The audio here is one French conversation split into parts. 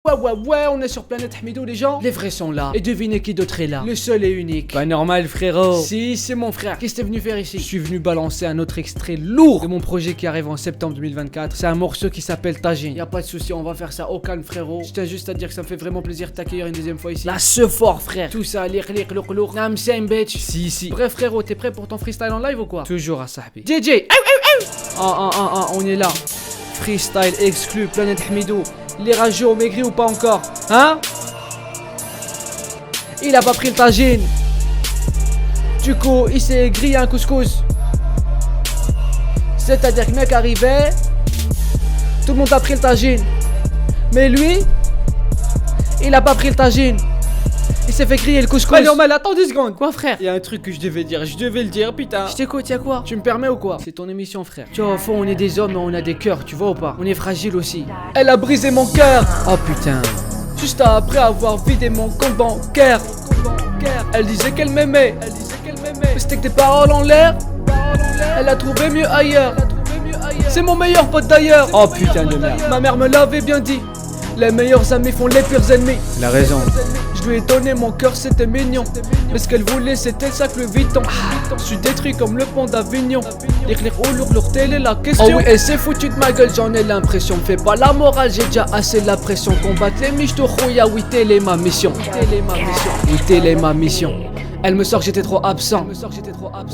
Ouais, on est sur Planète Hamidou les gens. Les vrais sont là. Et devinez qui d'autre est là. Le seul et unique. Pas normal frérot. Si, c'est mon frère. Qu'est-ce que t'es venu faire ici? Je suis venu balancer un autre extrait lourd de mon projet qui arrive en septembre 2024. C'est un morceau qui s'appelle Tajine. Y'a pas de souci, on va faire ça au calme frérot. Je tiens juste à dire que ça me fait vraiment plaisir de t'accueillir une deuxième fois ici. Là ce fort frère. Tout ça, lourd. Nam same bitch. Si. Bref frérot, t'es prêt pour ton freestyle en live ou quoi? Toujours à Sahbi. DJ. On est là. Freestyle exclu Planète Hamidou. Les rageux ont maigri ou pas encore? Hein? Il a pas pris le tagine. Du coup, il s'est grillé un couscous. C'est-à-dire que le mec arrivait, tout le monde a pris le tagine. Mais lui, il a pas pris le tagine. Il s'est fait griller le couscous. Allez, mais attends 2 secondes. Quoi frère? Il y a un truc que je devais dire, le dire, putain. Je t'écoute, y'a quoi? Tu me permets ou quoi? C'est ton émission frère. Tu vois, au fond on est des hommes mais on a des cœurs, tu vois ou pas? On est fragile aussi. Elle a brisé mon cœur. Oh putain. Juste après avoir vidé mon compte bancaire. Elle disait qu'elle m'aimait. Mais c'était que des paroles en l'air. Elle a trouvé mieux ailleurs. C'est mon meilleur pote d'ailleurs. Oh putain de merde. Ma mère me l'avait bien dit. Les meilleurs amis font les pires ennemis. Il a raison. Je lui ai donné mon cœur, c'était mignon. Mais ce qu'elle voulait, c'était le sac le Vuitton. Je suis détruit comme le pont d'Avignon. Lourd, telle est la question. Oh oui, elle s'est foutue de ma gueule, j'en ai l'impression. Fais pas la morale, j'ai déjà assez la pression. Combattre les miches de Khouya, oui, telle est ma mission. Oui, telle est ma mission. Elle me sort que j'étais trop absent.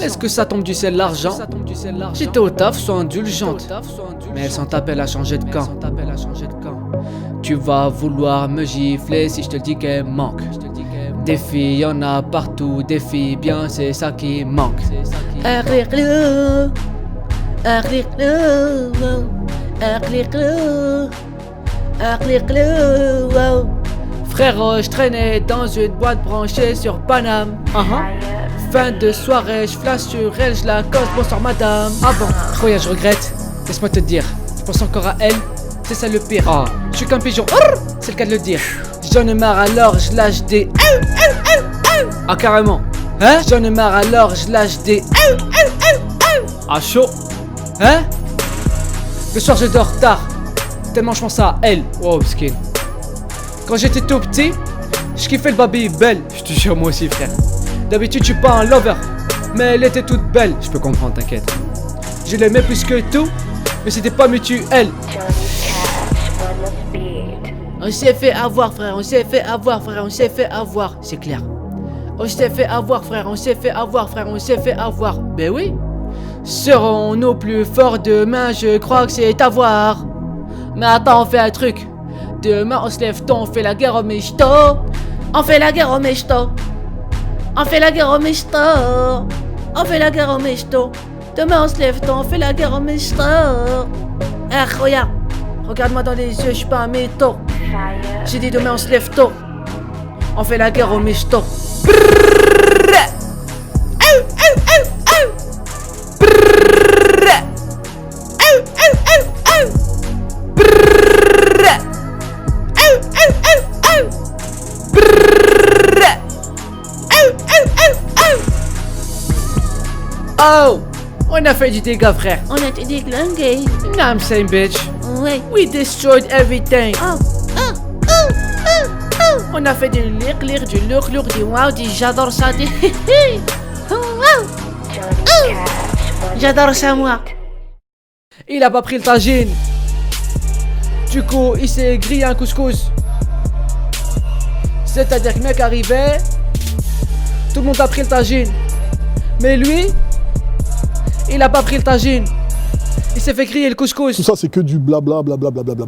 Est-ce que ça tombe du ciel l'argent? J'étais au taf, sois indulgente. Mais elle s'en tape, elle a changé de camp. Tu vas vouloir me gifler si je te dis qu'elle manque. Des filles, y'en a partout, des filles bien, c'est ça qui manque. Frère, je traînais dans une boîte branchée sur Paname. Fin de soirée, je flash sur elle, je la cause, bonsoir madame. Ah bon, Khoya, je regrette. Laisse-moi te dire, je pense encore à elle. C'est ça le pire. Je suis qu'un pigeon, c'est le cas de le dire. J'en ai marre alors je lâche des. Ah carrément. Hein? J'en ai marre alors je lâche des. Ah chaud. Hein? Le soir je dors tard. Tellement je pense à elle. Oh skin. Quand j'étais tout petit, je kiffais le baby belle. Je te jure moi aussi frère. D'habitude je suis pas un lover, mais elle était toute belle. Je peux comprendre, t'inquiète. Je l'aimais plus que tout, mais c'était pas mutuel. On s'est fait avoir frère, on s'est fait avoir. C'est clair. On s'est fait avoir frère, on s'est fait avoir. Ben oui. Serons-nous plus forts demain? Je crois que c'est à voir. Mais attends, on fait un truc. Demain on se lève tôt, on fait la guerre au michto. Demain on se lève tôt, on fait la guerre au michto. Regarde-moi dans les yeux, je suis pas un mytho. J'ai dit demain on se lève tôt. On fait la guerre au michto. Oh! On a fait du dégât frère. On a été déglingués. Nam same bitch. Ouais. We destroyed everything. On a fait du lire, du lourd, du wow, du j'adore ça, du j'adore ça moi. Il a pas pris le tagine. Du coup, il s'est grillé un couscous. C'est-à-dire que le mec arrivait, tout le monde a pris le tagine. Mais lui, il a pas pris le tagine. Il s'est fait griller le couscous. Tout ça, c'est que du blabla.